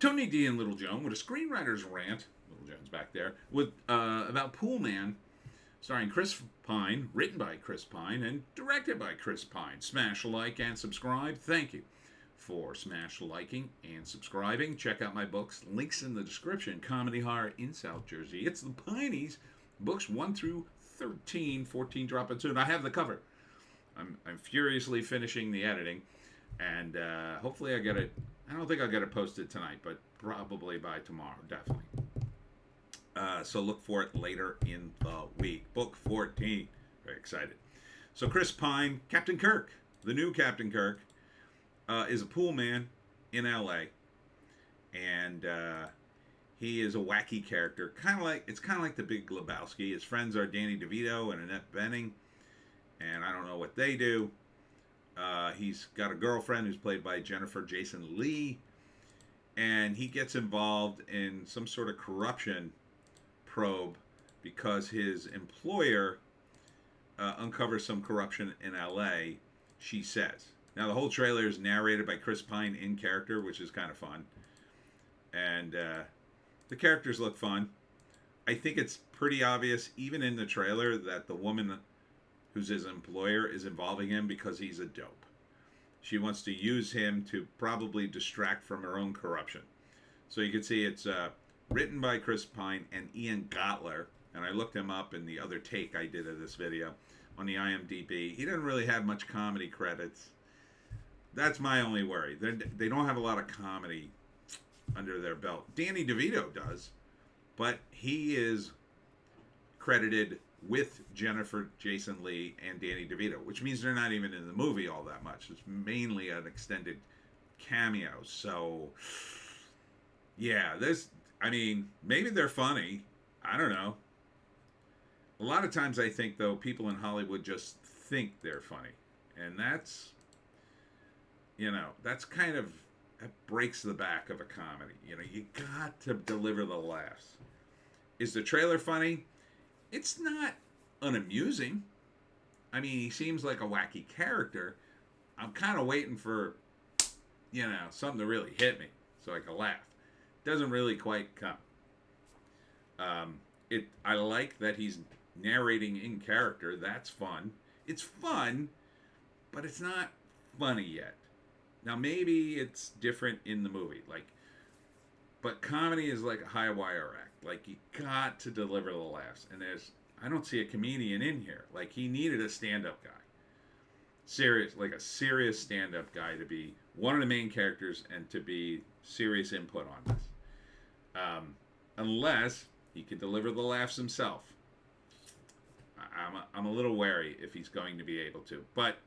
Tony D and Little Joan with a screenwriter's rant. Little Joan's back there with about Poolman, starring Chris Pine, written by Chris Pine and directed by Chris Pine. Smash like and subscribe. Thank you for smash liking and subscribing. Check out my books. Links in the description. Comedy horror in South Jersey. It's the Pineys. Books 1 through 13, 14 dropping soon. I have the cover. I'm furiously finishing the editing, and hopefully I get it. I don't think I'll get it posted tonight, but probably by tomorrow, definitely. So look for it later in the week. Book 14. Very excited. So Chris Pine, Captain Kirk, the new Captain Kirk, is a pool man in L.A. And he is a wacky character. It's kind of like the Big Lebowski. His friends are Danny DeVito and Annette Bening, and I don't know what they do. He's got a girlfriend who's played by Jennifer Jason Leigh, and he gets involved in some sort of corruption probe because his employer uncovers some corruption in LA, she says. Now, the whole trailer is narrated by Chris Pine in character, which is kind of fun. And the characters look fun. I think it's pretty obvious, even in the trailer, that the woman who's his employer is involving him because he's a dope. She wants to use him to probably distract from her own corruption. So you can see it's written by Chris Pine and Ian Gotler, and I looked him up in the other take I did of this video on the IMDb. He doesn't really have much comedy credits. That's my only worry. They don't have a lot of comedy under their belt. Danny DeVito does, but he is credited with Jennifer Jason Leigh and Danny DeVito, which means they're not even in the movie all that much. It's mainly an extended cameo. So, yeah, maybe they're funny. I don't know. A lot of times I think, though, people in Hollywood just think they're funny. And that's that breaks the back of a comedy. You got to deliver the laughs. Is the trailer funny? It's not unamusing. I mean, he seems like a wacky character. I'm kind of waiting for, something to really hit me so I can laugh. Doesn't really quite come. I like that he's narrating in character. That's fun. It's fun, but it's not funny yet. Now, maybe it's different in the movie. But comedy is like a high wire act. You got to deliver the laughs. And I don't see a comedian in here. He needed a stand-up guy. A serious stand-up guy to be one of the main characters and to be serious input on this. Unless he can deliver the laughs himself. I'm a little wary if he's going to be able to. But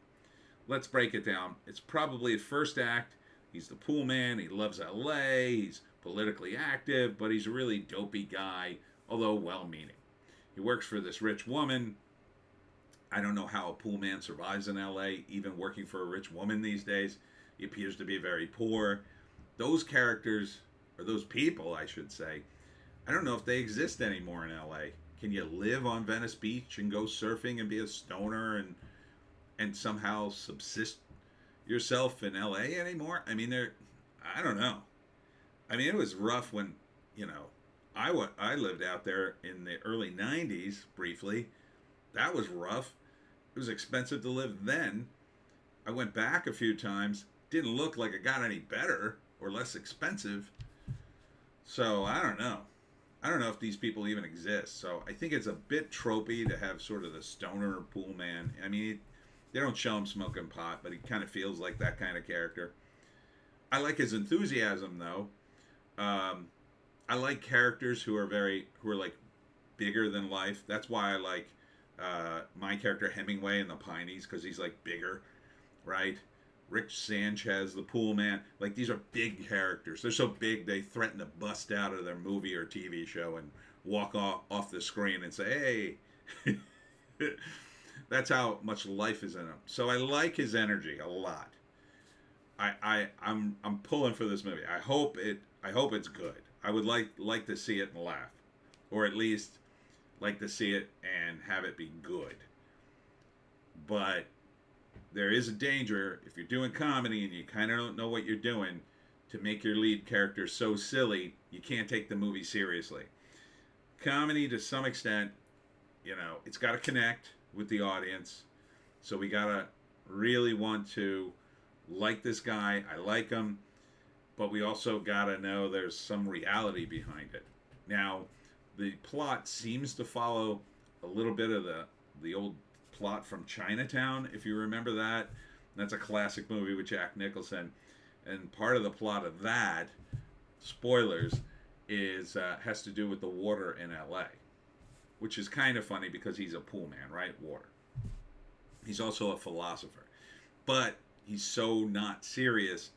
let's break it down. It's probably the first act. He's the pool man. He loves LA. He's politically active, but he's a really dopey guy, although well-meaning. He works for this rich woman. I don't know how a pool man survives in LA, even working for a rich woman these days. He appears to be very poor. Those characters, or those people, I should say, I don't know if they exist anymore in LA. Can you live on Venice Beach and go surfing and be a stoner and somehow subsist yourself in LA anymore? I mean, I don't know. I mean, it was rough when, I lived out there in the early 90s briefly. That was rough. It was expensive to live then. I went back a few times. Didn't look like it got any better or less expensive. So, I don't know. I don't know if these people even exist. So, I think it's a bit tropey to have sort of the stoner pool man. I mean, they don't show him smoking pot, but he kind of feels like that kind of character. I like his enthusiasm, though. I like characters who are like bigger than life. That's why I like my character Hemingway in the Pineys, because he's like bigger, right? Rich Sanchez, the pool man. These are big characters. They're so big they threaten to bust out of their movie or TV show and walk off the screen and say, hey. That's how much life is in him. So I like his energy a lot. I'm pulling for this movie. I hope it's good. I would like to see it and laugh, or at least like to see it and have it be good. But there is a danger if you're doing comedy and you kind of don't know what you're doing to make your lead character so silly you can't take the movie seriously. Comedy, to some extent, it's got to connect with the audience. So we got to really want to like this guy. I like him. But we also got to know there's some reality behind it. Now, the plot seems to follow a little bit of the old plot from Chinatown, if you remember that. That's a classic movie with Jack Nicholson. And part of the plot of that, spoilers, is has to do with the water in L.A., which is kind of funny because he's a pool man, right? Water. He's also a philosopher. But he's so not serious.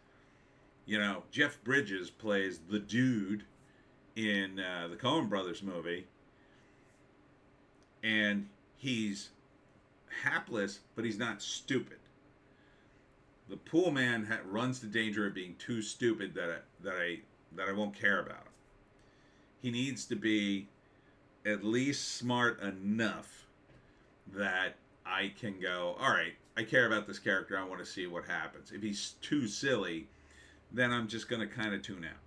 Jeff Bridges plays the dude in the Coen Brothers movie. And he's hapless, but he's not stupid. The pool man runs the danger of being too stupid that I won't care about him. He needs to be at least smart enough that I can go, all right, I care about this character. I want to see what happens. If he's too silly, then I'm just going to kind of tune out.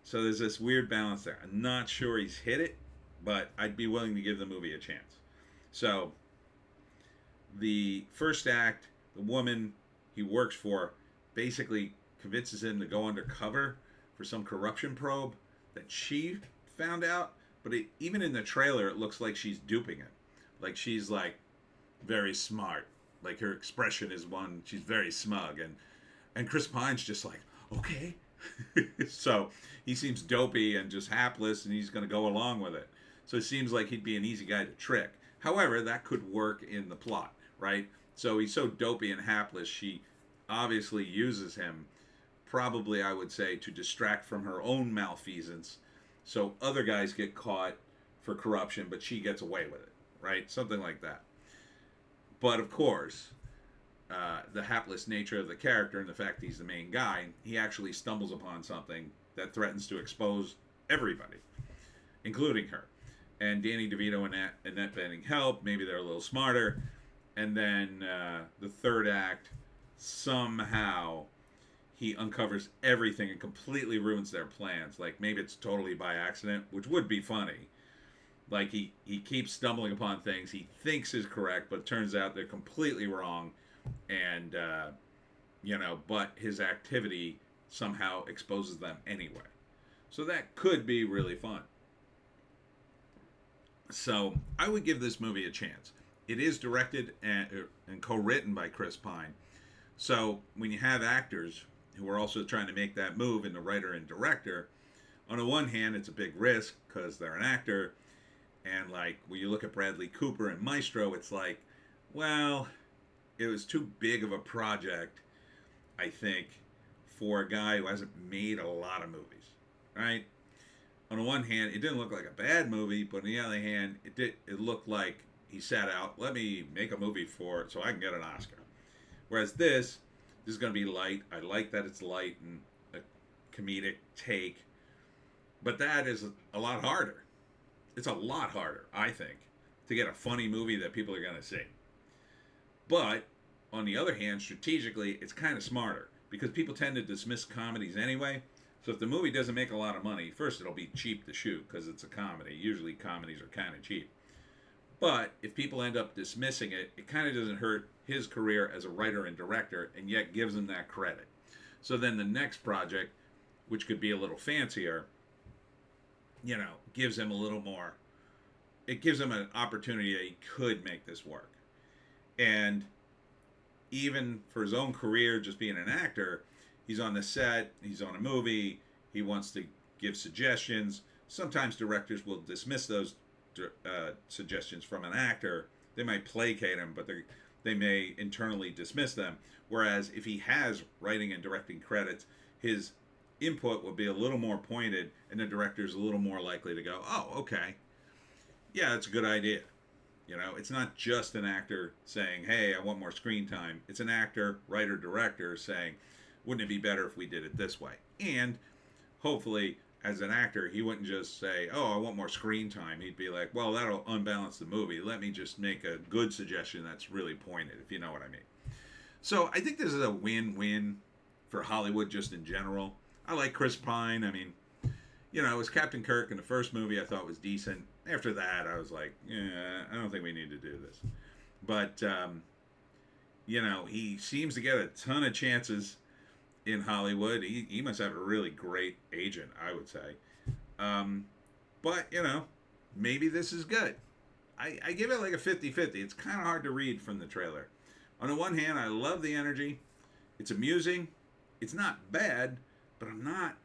So there's this weird balance there. I'm not sure he's hit it, but I'd be willing to give the movie a chance. So the first act, the woman he works for basically convinces him to go undercover for some corruption probe that she found out. But even in the trailer, it looks like she's duping him. Like she's like very smart. Like her expression is one, she's very smug. And Chris Pine's just like, okay. So he seems dopey and just hapless, and he's going to go along with it. So it seems like he'd be an easy guy to trick. However, that could work in the plot, right? So he's so dopey and hapless, she obviously uses him, probably, I would say, to distract from her own malfeasance. So other guys get caught for corruption, but she gets away with it, right? Something like that. But of course, the hapless nature of the character and the fact he's the main guy, he actually stumbles upon something that threatens to expose everybody, including her. And Danny DeVito and Annette Bening help. Maybe they're a little smarter. And then the third act, somehow he uncovers everything and completely ruins their plans. Like maybe it's totally by accident, which would be funny. Like he keeps stumbling upon things he thinks is correct, but it turns out they're completely wrong. And, but his activity somehow exposes them anyway. So that could be really fun. So I would give this movie a chance. It is directed and co-written by Chris Pine. So when you have actors who are also trying to make that move in the writer and director, on the one hand, it's a big risk because they're an actor. And like when you look at Bradley Cooper and Maestro, it's like, well, it was too big of a project, I think, for a guy who hasn't made a lot of movies, right? On the one hand, it didn't look like a bad movie, but on the other hand, it looked like he sat out, let me make a movie for it so I can get an Oscar. Whereas this is going to be light. I like that it's light and a comedic take, but that is a lot harder. It's a lot harder, I think, to get a funny movie that people are going to see. But, on the other hand, strategically, it's kind of smarter because people tend to dismiss comedies anyway. So if the movie doesn't make a lot of money, first it'll be cheap to shoot because it's a comedy. Usually comedies are kind of cheap. But if people end up dismissing it, it kind of doesn't hurt his career as a writer and director and yet gives him that credit. So then the next project, which could be a little fancier, gives him a little more. It gives him an opportunity that he could make this work. And even for his own career, just being an actor, he's on the set, he's on a movie, he wants to give suggestions. Sometimes directors will dismiss those suggestions from an actor. They might placate him, but they may internally dismiss them. Whereas if he has writing and directing credits, his input will be a little more pointed, and the director's a little more likely to go, oh, okay, yeah, that's a good idea. It's not just an actor saying, hey, I want more screen time. It's an actor, writer, director saying, wouldn't it be better if we did it this way? And hopefully, as an actor, he wouldn't just say, oh, I want more screen time. He'd be like, well, that'll unbalance the movie. Let me just make a good suggestion that's really pointed, if you know what I mean. So I think this is a win-win for Hollywood just in general. I like Chris Pine. I mean, you know, it was Captain Kirk in the first movie I thought was decent. After that, I was like, yeah, I don't think we need to do this. But, you know, he seems to get a ton of chances in Hollywood. He must have a really great agent, I would say. But, you know, maybe this is good. I give it like a 50-50. It's kind of hard to read from the trailer. On the one hand, I love the energy. It's amusing. It's not bad, but I'm not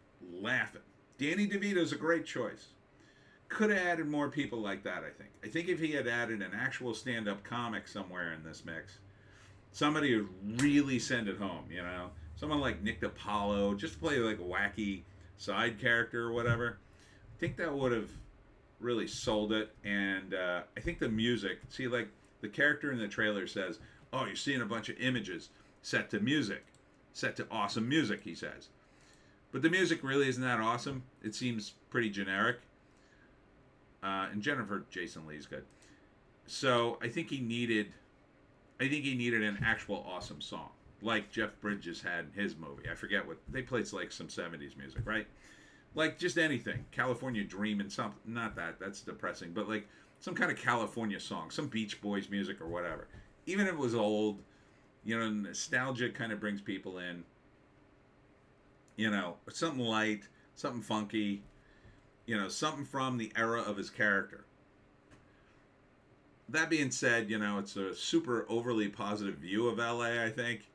laughing. Danny DeVito's a great choice. Could have added more people like that, I think. I think if he had added an actual stand-up comic somewhere in this mix, somebody would really send it home, you know? Someone like Nick DiPaolo, just to play like a wacky side character or whatever. I think that would have really sold it. And I think the music, see, like the character in the trailer says, oh, you're seeing a bunch of images set to music, set to awesome music, he says. But the music really isn't that awesome. It seems pretty generic. And Jennifer Jason Leigh's good. So I think he needed an actual awesome song, like Jeff Bridges had in his movie. I forget what they played, like some 70s music, right? Like just anything, California Dream and something. Not that, that's depressing, but like some kind of California song, some Beach Boys music or whatever. Even if it was old, you know, nostalgia kind of brings people in. You know, something light, something funky, you know, something from the era of his character. That being said, you know, it's a super overly positive view of LA, I think,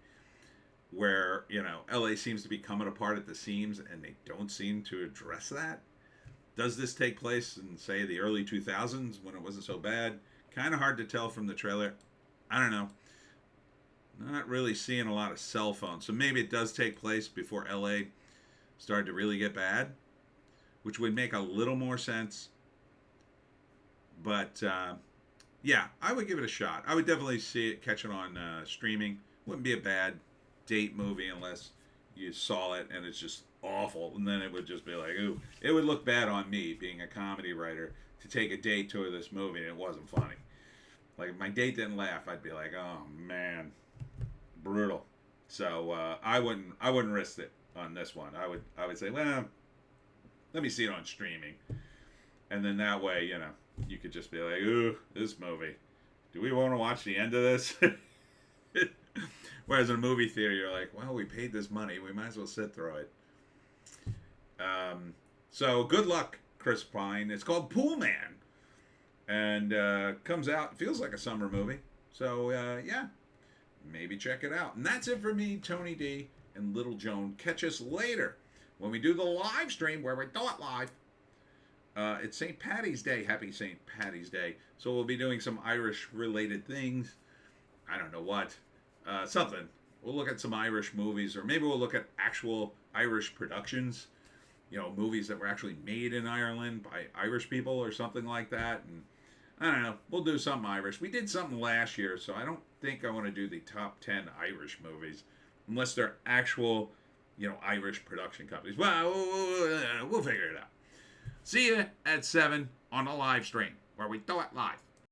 where, you know, LA seems to be coming apart at the seams and they don't seem to address that. Does this take place in, say, the early 2000s when it wasn't so bad? Kind of hard to tell from the trailer. I don't know. Not really seeing a lot of cell phones. So maybe it does take place before LA started to really get bad, which would make a little more sense. But, yeah, I would give it a shot. I would definitely see it, catch it on streaming. Wouldn't be a bad date movie unless you saw it and it's just awful. And then it would just be like, ooh, it would look bad on me being a comedy writer to take a date to this movie and it wasn't funny. Like, if my date didn't laugh, I'd be like, oh, man. Brutal. So I wouldn't risk it on this one. I would say, well, let me see it on streaming, and then that way, you know, you could just be like, ooh, this movie. Do we want to watch the end of this? Whereas in a movie theater, you're like, well, we paid this money, we might as well sit through it. So good luck, Chris Pine. It's called Poolman, and comes out. Feels like a summer movie. So yeah. Maybe check it out. And that's it for me, Tony D and Little Joan. Catch us later when we do the live stream where we do it live. It's St. Patty's Day. Happy St. Patty's Day. So we'll be doing some Irish-related things. I don't know what. Something. We'll look at some Irish movies, or maybe we'll look at actual Irish productions. You know, movies that were actually made in Ireland by Irish people or something like that. And I don't know. We'll do something Irish. We did something last year, so I don't think I want to do the top 10 Irish movies unless they're actual, you know, Irish production companies. Well, we'll figure it out. See you at 7 on a live stream where we do it live.